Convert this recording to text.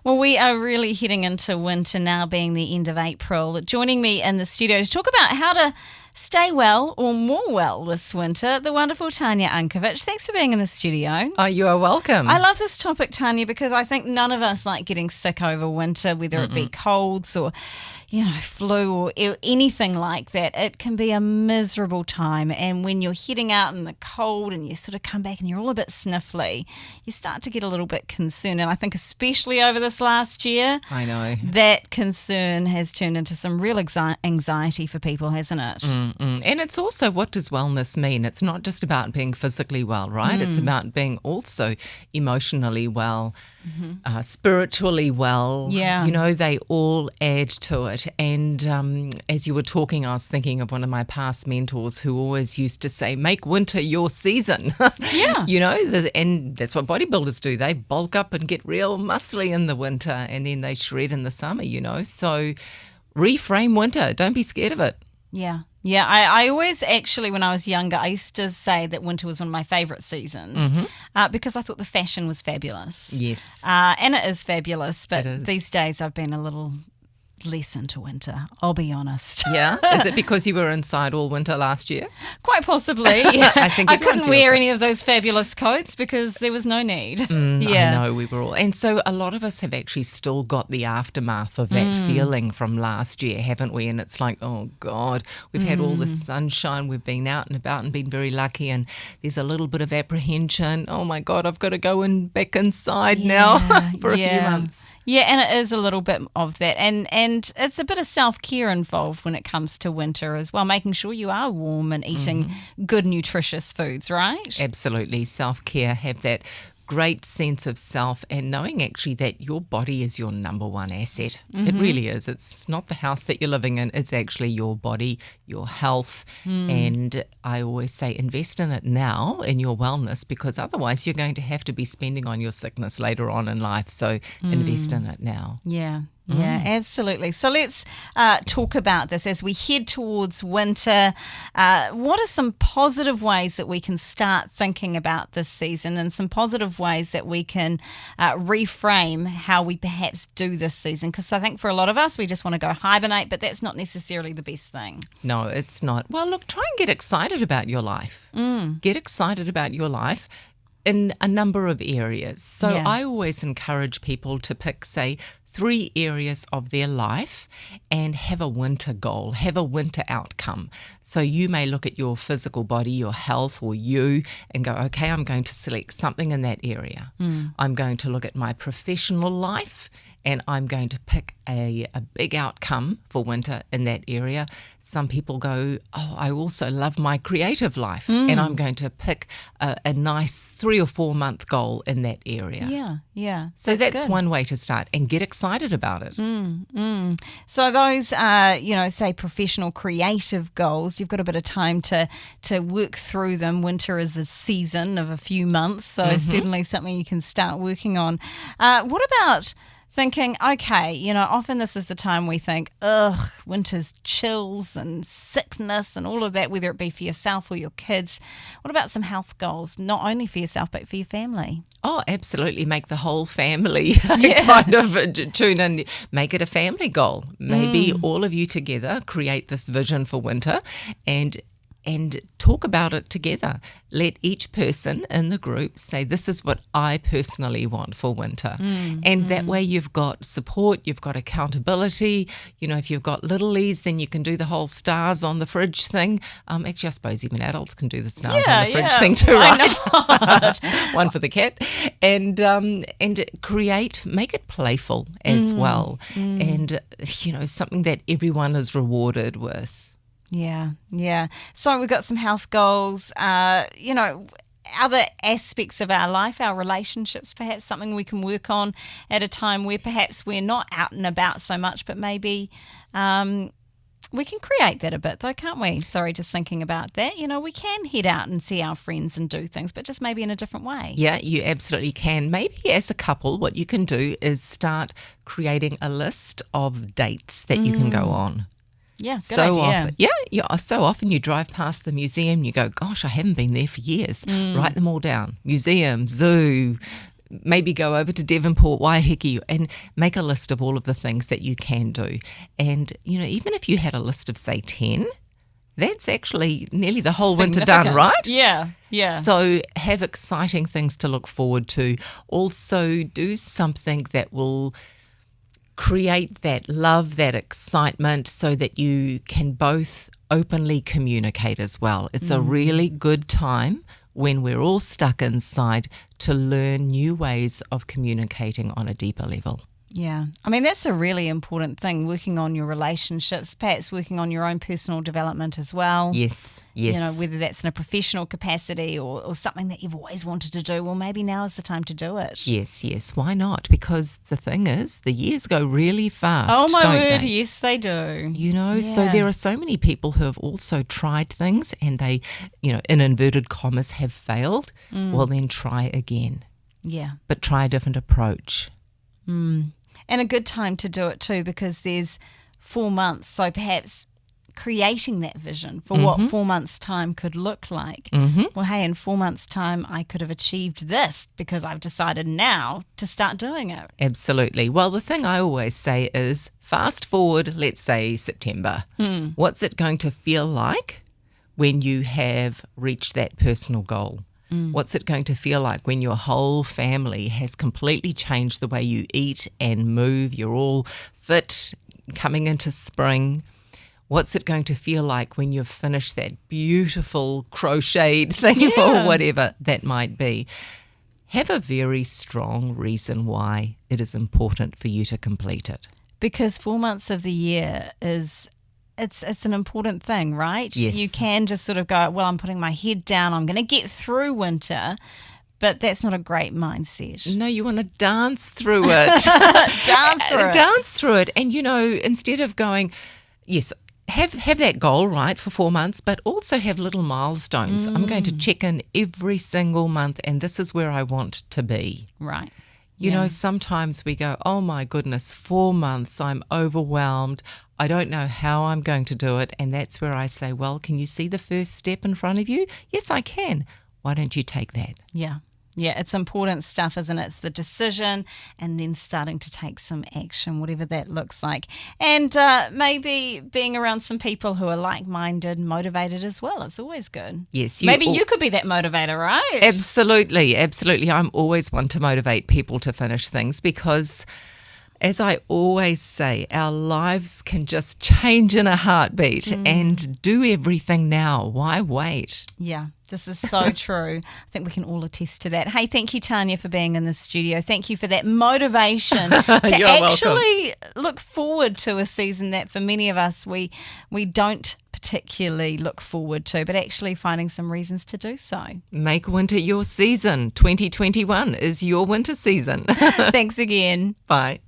Well, we are really heading into winter now, being the end of April. Joining me in the studio to talk about how to stay well or more well this winter, the wonderful Tanya Unkovic. Thanks for being in the studio. Oh, you are welcome. I love this topic, Tanya, because I think none of us like getting sick over winter, whether it be colds or, flu or anything like that. It can be a miserable time. And when you're heading out in the cold and you sort of come back and you're all a bit sniffly, you start to get a little bit concerned. And I think especially over this last year, I know. that concern has turned into some real anxiety for people, hasn't it? And it's also, what does wellness mean? It's not just about being physically well, right? It's about being also emotionally well, spiritually well. Yeah. They all add to it. And as you were talking, I was thinking of one of my past mentors who always used to say, make winter your season. Yeah. And that's what bodybuilders do. They bulk up and get real muscly in the winter and then they shred in the summer, So reframe winter. Don't be scared of it. Yeah. Yeah, I always actually, when I was younger, I used to say that winter was one of my favourite seasons because I thought the fashion was fabulous. Yes. And it is fabulous, but It is. these days I've been a little less into winter, I'll be honest. Yeah? Is it because you were inside all winter last year? Quite possibly. I think I everyone couldn't feels wear it. any of those fabulous coats because there was no need. I know, we were all. And so a lot of us have actually still got the aftermath of that feeling from last year, haven't we? And it's like, oh God, we've had all the sunshine, we've been out and about and been very lucky, and there's a little bit of apprehension. Oh my God, I've got to go back inside now for a few months. Yeah, and it is a little bit of that. And it's a bit of self-care involved when it comes to winter as well, making sure you are warm and eating good, nutritious foods, right? Absolutely. Self-care, have that great sense of self and knowing actually that your body is your number one asset. It really is. It's not the house that you're living in. It's actually your body, your health. And I always say invest in it now, in your wellness, because otherwise you're going to have to be spending on your sickness later on in life. So invest in it now. Yeah. Yeah, absolutely. So let's talk about this as we head towards winter. What are some positive ways that we can start thinking about this season, and some positive ways that we can reframe how we perhaps do this season? Because I think for a lot of us, we just want to go hibernate, but that's not necessarily the best thing. No, it's not. Well, look, try and get excited about your life. Get excited about your life in a number of areas. So Yeah. I always encourage people to pick, say, 3 areas of their life and have a winter goal, have a winter outcome. So you may look at your physical body, your health, or you, and go, okay, I'm going to select something in that area. I'm going to look at my professional life and I'm going to pick a big outcome for winter in that area. Some people go, oh, I also love my creative life, and I'm going to pick a nice 3 or 4 month goal in that area. Yeah. So that's good. one way to start, and get excited about it. So those, say professional creative goals, you've got a bit of time to work through them. Winter is a season of a few months, so it's certainly something you can start working on. What about thinking, okay, often this is the time we think, ugh, winter's chills and sickness and all of that, whether it be for yourself or your kids. What about some health goals, not only for yourself, but for your family? Oh, absolutely. Make the whole family kind of tune in. Make it a family goal. Maybe all of you together create this vision for winter and talk about it together. Let each person in the group say, this is what I personally want for winter. And that way you've got support, you've got accountability. If you've got littlies, then you can do the whole stars on the fridge thing. Actually, I suppose even adults can do the stars on the fridge thing too, right? Why not? One for the cat. And make it playful as well. And, something that everyone is rewarded with. Yeah. So we've got some health goals, other aspects of our life, our relationships, perhaps something we can work on at a time where perhaps we're not out and about so much, but maybe we can create that a bit though, can't we? Sorry, just thinking about that. We can head out and see our friends and do things, but just maybe in a different way. Yeah, you absolutely can. Maybe as a couple, what you can do is start creating a list of dates that you can go on. Yeah, good idea. So often you drive past the museum, you go, gosh, I haven't been there for years. Write them all down. Museum, zoo, maybe go over to Devonport, Waiheke, and make a list of all of the things that you can do. And, even if you had a list of, say, 10, that's actually nearly the whole winter done, right? Yeah, yeah. So have exciting things to look forward to. Also do something that will create that love, that excitement, so that you can both openly communicate as well. It's a really good time when we're all stuck inside to learn new ways of communicating on a deeper level. Yeah. I mean, that's a really important thing, working on your relationships, perhaps working on your own personal development as well. Yes, yes. Whether that's in a professional capacity or something that you've always wanted to do, well, maybe now is the time to do it. Yes, yes. Why not? Because the thing is, the years go really fast. Oh, my don't word, they? yes, they do. So there are so many people who have also tried things and they, in inverted commas, have failed. Well, then try again. Yeah. But try a different approach. And a good time to do it too, because there's 4 months. So perhaps creating that vision for what 4 months' time could look like. Well, hey, in 4 months' time, I could have achieved this because I've decided now to start doing it. Absolutely. Well, the thing I always say is fast forward, let's say September. What's it going to feel like when you have reached that personal goal? What's it going to feel like when your whole family has completely changed the way you eat and move? You're all fit coming into spring. What's it going to feel like when you've finished that beautiful crocheted thing or whatever that might be? Have a very strong reason why it is important for you to complete it. Because 4 months of the year is... It's an important thing, right? Yes. You can just sort of go, well, I'm putting my head down, I'm going to get through winter, but that's not a great mindset. No, you want to dance through it. Dance through it. And, instead of going, yes, have that goal, right, for 4 months, but also have little milestones. I'm going to check in every single month, and this is where I want to be. Right. Sometimes we go, oh my goodness, 4 months, I'm overwhelmed. I don't know how I'm going to do it. And that's where I say, well, can you see the first step in front of you? Yes, I can. Why don't you take that? Yeah. Yeah, it's important stuff, isn't it? It's the decision and then starting to take some action, whatever that looks like. And maybe being around some people who are like-minded, motivated as well. It's always good. Yes. You could be that motivator, right? Absolutely, absolutely. I'm always one to motivate people to finish things because, as I always say, our lives can just change in a heartbeat and do everything now. Why wait? Yeah. This is so true. I think we can all attest to that. Hey, thank you, Tanya, for being in the studio. Thank you for that motivation to actually look forward to a season that for many of us we don't particularly look forward to, but actually finding some reasons to do so. Make winter your season. 2021 is your winter season. Thanks again. Bye.